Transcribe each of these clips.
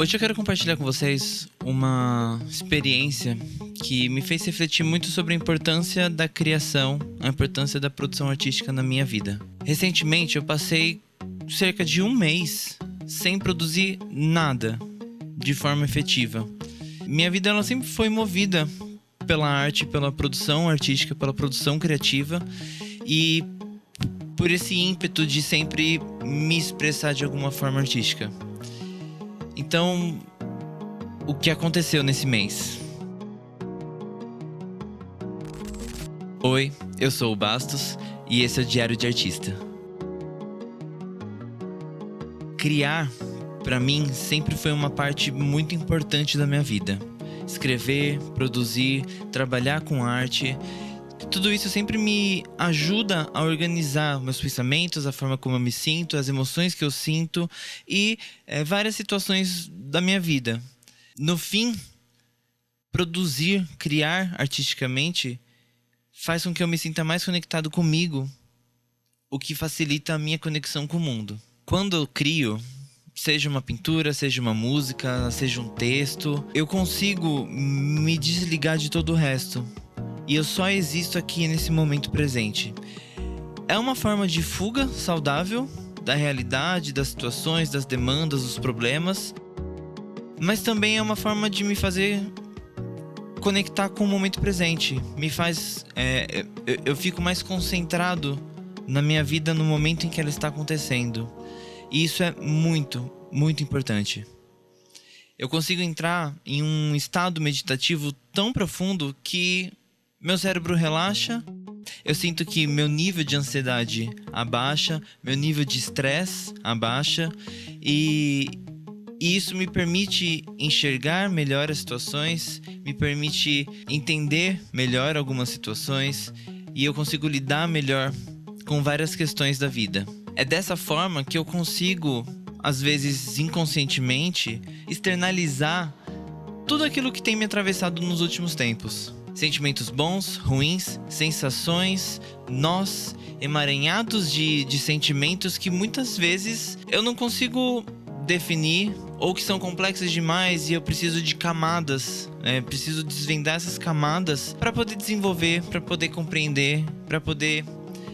Hoje eu quero compartilhar com vocês uma experiência que me fez refletir muito sobre a importância da criação, a importância da produção artística na minha vida. Recentemente eu passei cerca de um mês sem produzir nada de forma efetiva. Minha vida ela sempre foi movida pela arte, pela produção artística, pela produção criativa e por esse ímpeto de sempre me expressar de alguma forma artística. Então, o que aconteceu nesse mês? Oi, eu sou o Bastos e esse é o Diário de Artista. Criar, para mim, sempre foi uma parte muito importante da minha vida. Escrever, produzir, trabalhar com arte, tudo isso sempre me ajuda a organizar meus pensamentos, a forma como eu me sinto, as emoções que eu sinto e várias situações da minha vida. No fim, produzir, criar artisticamente faz com que eu me sinta mais conectado comigo, o que facilita a minha conexão com o mundo. Quando eu crio, seja uma pintura, seja uma música, seja um texto, eu consigo me desligar de todo o resto. E eu só existo aqui nesse momento presente. É uma forma de fuga saudável da realidade, das situações, das demandas, dos problemas. Mas também é uma forma de me fazer conectar com o momento presente. Me faz... eu fico mais concentrado na minha vida no momento em que ela está acontecendo. E isso é muito, muito importante. Eu consigo entrar em um estado meditativo tão profundo que meu cérebro relaxa, eu sinto que meu nível de ansiedade abaixa, meu nível de estresse abaixa e isso me permite enxergar melhor as situações, me permite entender melhor algumas situações e eu consigo lidar melhor com várias questões da vida. É dessa forma que eu consigo, às vezes inconscientemente, externalizar tudo aquilo que tem me atravessado nos últimos tempos. Sentimentos bons, ruins, sensações, nós, emaranhados de sentimentos que muitas vezes eu não consigo definir ou que são complexos demais e eu preciso de camadas, preciso desvendar essas camadas para poder desenvolver, para poder compreender, para poder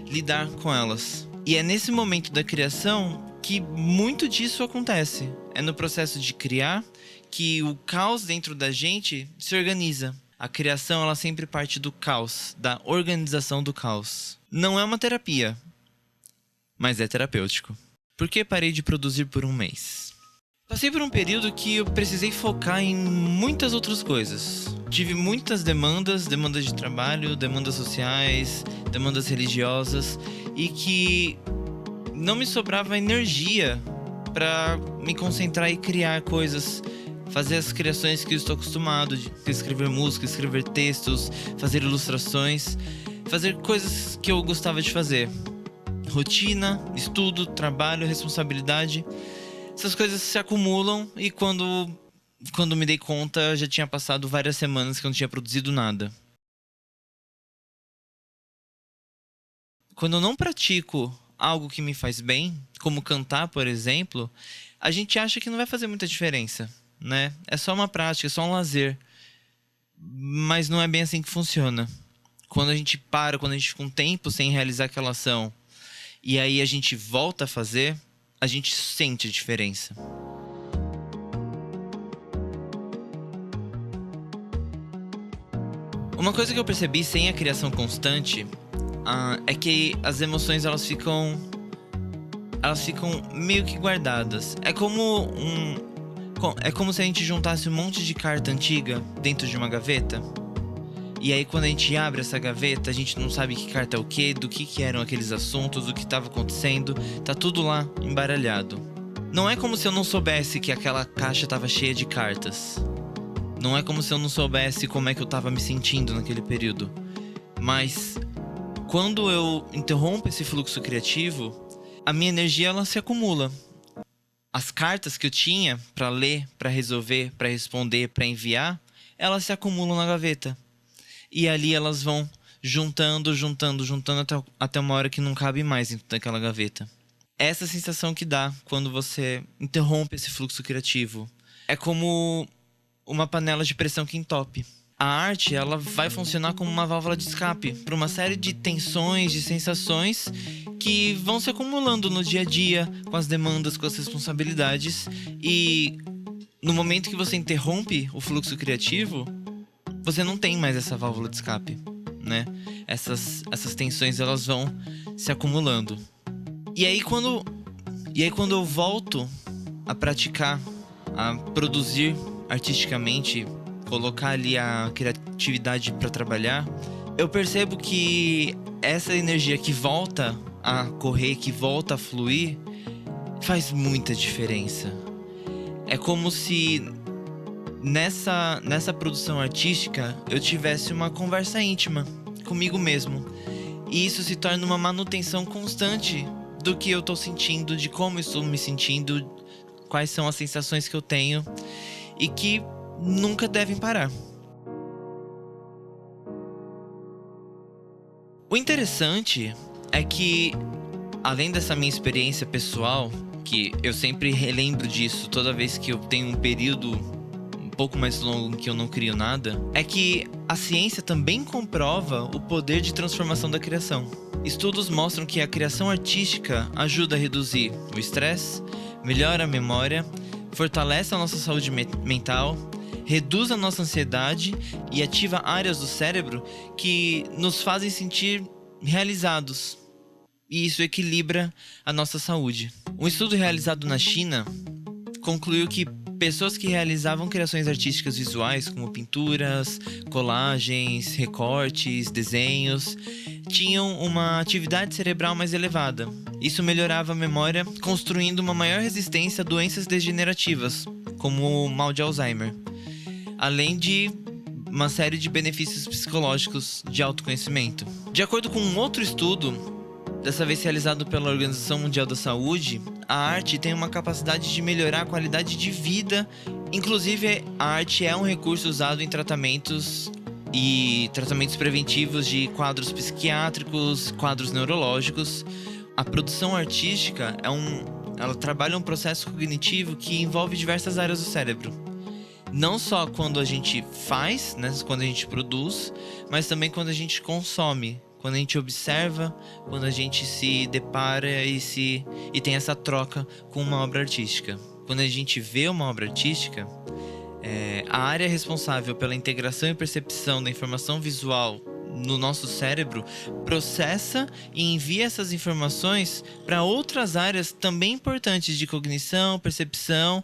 lidar com elas. E é nesse momento da criação que muito disso acontece. É no processo de criar que o caos dentro da gente se organiza. A criação ela sempre parte do caos, da organização do caos. Não é uma terapia, mas é terapêutico. Por que parei de produzir por um mês? Passei por um período que eu precisei focar em muitas outras coisas. Tive muitas demandas de trabalho, demandas sociais, demandas religiosas e que não me sobrava energia para me concentrar e criar coisas, fazer as criações que eu estou acostumado, de escrever música, escrever textos, fazer ilustrações, fazer coisas que eu gostava de fazer. Rotina, estudo, trabalho, responsabilidade, essas coisas se acumulam e quando me dei conta já tinha passado várias semanas que eu não tinha produzido nada. Quando eu não pratico algo que me faz bem, como cantar, por exemplo, a gente acha que não vai fazer muita diferença, né? É só uma prática, é só um lazer. Mas não é bem assim que funciona. Quando a gente para, quando a gente fica um tempo sem realizar aquela ação e aí a gente volta a fazer, a gente sente a diferença. Uma coisa que eu percebi sem a criação constante é que as emoções elas ficam meio que guardadas. É como se a gente juntasse um monte de carta antiga dentro de uma gaveta. E aí quando a gente abre essa gaveta, a gente não sabe que carta é o quê, do que eram aqueles assuntos, do que estava acontecendo. Tá tudo lá embaralhado. Não é como se eu não soubesse que aquela caixa estava cheia de cartas. Não é como se eu não soubesse como é que eu estava me sentindo naquele período. Mas quando eu interrompo esse fluxo criativo, a minha energia ela se acumula. As cartas que eu tinha para ler, para resolver, para responder, para enviar, elas se acumulam na gaveta. E ali elas vão juntando até uma hora que não cabe mais dentro daquela gaveta. Essa sensação que dá quando você interrompe esse fluxo criativo. é como uma panela de pressão que entope. A arte, ela vai funcionar como uma válvula de escape para uma série de tensões, de sensações que vão se acumulando no dia a dia, com as demandas, com as responsabilidades. E no momento que você interrompe o fluxo criativo, você não tem mais essa válvula de escape, né? Essas tensões, elas vão se acumulando. E aí quando eu volto a praticar, a produzir artisticamente, colocar ali a criatividade para trabalhar, eu percebo que essa energia que volta a correr, que volta a fluir, faz muita diferença. É como se nessa produção artística eu tivesse uma conversa íntima comigo mesmo. E isso se torna uma manutenção constante do que eu tô sentindo, de como eu estou me sentindo, quais são as sensações que eu tenho e que nunca devem parar. O interessante é que, além dessa minha experiência pessoal, que eu sempre relembro disso toda vez que eu tenho um período um pouco mais longo em que eu não crio nada, é que a ciência também comprova o poder de transformação da criação. Estudos mostram que a criação artística ajuda a reduzir o estresse, melhora a memória, fortalece a nossa saúde mental, reduz a nossa ansiedade e ativa áreas do cérebro que nos fazem sentir realizados. E isso equilibra a nossa saúde. Um estudo realizado na China concluiu que pessoas que realizavam criações artísticas visuais, como pinturas, colagens, recortes, desenhos, tinham uma atividade cerebral mais elevada. Isso melhorava a memória, construindo uma maior resistência a doenças degenerativas, como o mal de Alzheimer, além de uma série de benefícios psicológicos de autoconhecimento. De acordo com um outro estudo, dessa vez realizado pela Organização Mundial da Saúde, a arte tem uma capacidade de melhorar a qualidade de vida. Inclusive, a arte é um recurso usado em tratamentos preventivos de quadros psiquiátricos, quadros neurológicos. A produção artística ela trabalha um processo cognitivo que envolve diversas áreas do cérebro. Não só quando a gente faz, né, quando a gente produz, mas também quando a gente consome, quando a gente observa, quando a gente se depara e tem essa troca com uma obra artística. Quando a gente vê uma obra artística, a área responsável pela integração e percepção da informação visual no nosso cérebro processa e envia essas informações para outras áreas também importantes de cognição, percepção,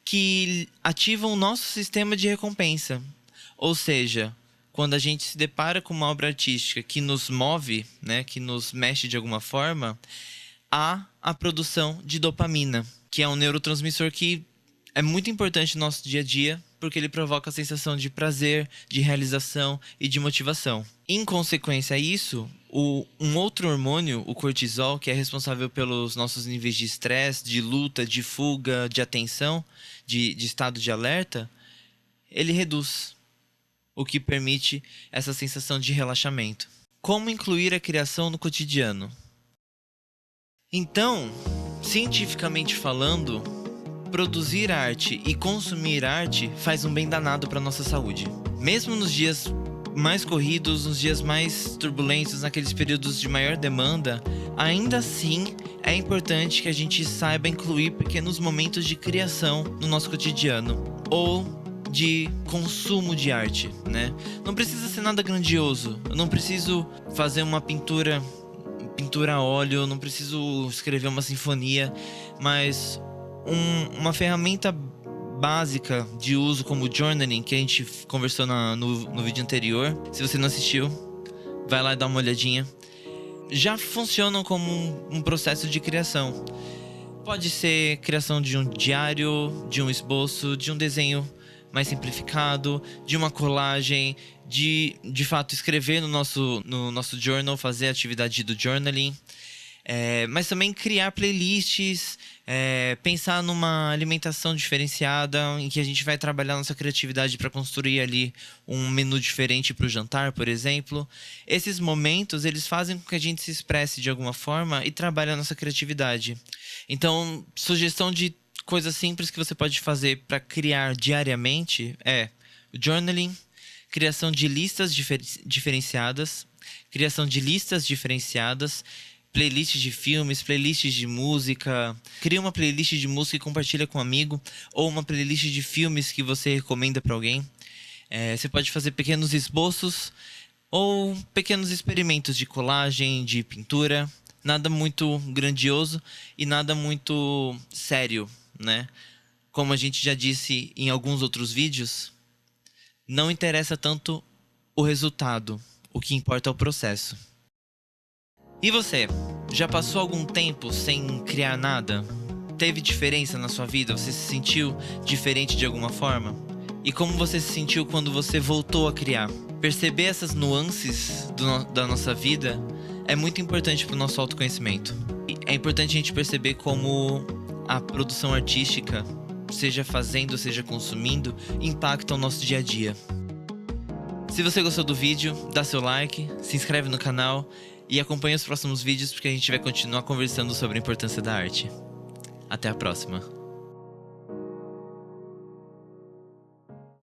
que ativam o nosso sistema de recompensa. Ou seja, quando a gente se depara com uma obra artística que nos move, né, que nos mexe de alguma forma, há a produção de dopamina, que é um neurotransmissor que é muito importante no nosso dia a dia, porque ele provoca a sensação de prazer, de realização e de motivação. Em consequência a isso, um outro hormônio, o cortisol, que é responsável pelos nossos níveis de estresse, de luta, de fuga, de atenção, de estado de alerta, ele reduz, o que permite essa sensação de relaxamento. Como incluir a criação no cotidiano? Então, cientificamente falando, produzir arte e consumir arte faz um bem danado para nossa saúde. Mesmo nos dias mais corridos, nos dias mais turbulentos, naqueles períodos de maior demanda, ainda assim é importante que a gente saiba incluir pequenos momentos de criação no nosso cotidiano ou de consumo de arte, né? Não precisa ser nada grandioso. Eu não preciso fazer uma pintura a óleo, eu não preciso escrever uma sinfonia, mas uma ferramenta básica de uso como o journaling, que a gente conversou no vídeo anterior. Se você não assistiu, vai lá e dá uma olhadinha. Já funcionam como um processo de criação. Pode ser criação de um diário, de um esboço, de um desenho mais simplificado, de uma colagem, de fato escrever no nosso journal, fazer a atividade do journaling. Mas também criar playlists, pensar numa alimentação diferenciada, em que a gente vai trabalhar nossa criatividade para construir ali um menu diferente para o jantar, por exemplo. Esses momentos, eles fazem com que a gente se expresse de alguma forma e trabalhe a nossa criatividade. Então, sugestão de coisas simples que você pode fazer para criar diariamente é journaling, criação de listas diferenciadas, playlists de filmes, playlists de música. Cria uma playlist de música e compartilha com um amigo, ou uma playlist de filmes que você recomenda para alguém. Você pode fazer pequenos esboços ou pequenos experimentos de colagem, de pintura. Nada muito grandioso e nada muito sério, né? Como a gente já disse em alguns outros vídeos, não interessa tanto o resultado, o que importa é o processo. E você, já passou algum tempo sem criar nada? Teve diferença na sua vida? Você se sentiu diferente de alguma forma? E como você se sentiu quando você voltou a criar? Perceber essas nuances da nossa vida é muito importante para o nosso autoconhecimento. E é importante a gente perceber como a produção artística, seja fazendo, seja consumindo, impacta o nosso dia a dia. Se você gostou do vídeo, dá seu like, se inscreve no canal e acompanhe os próximos vídeos porque a gente vai continuar conversando sobre a importância da arte. Até a próxima!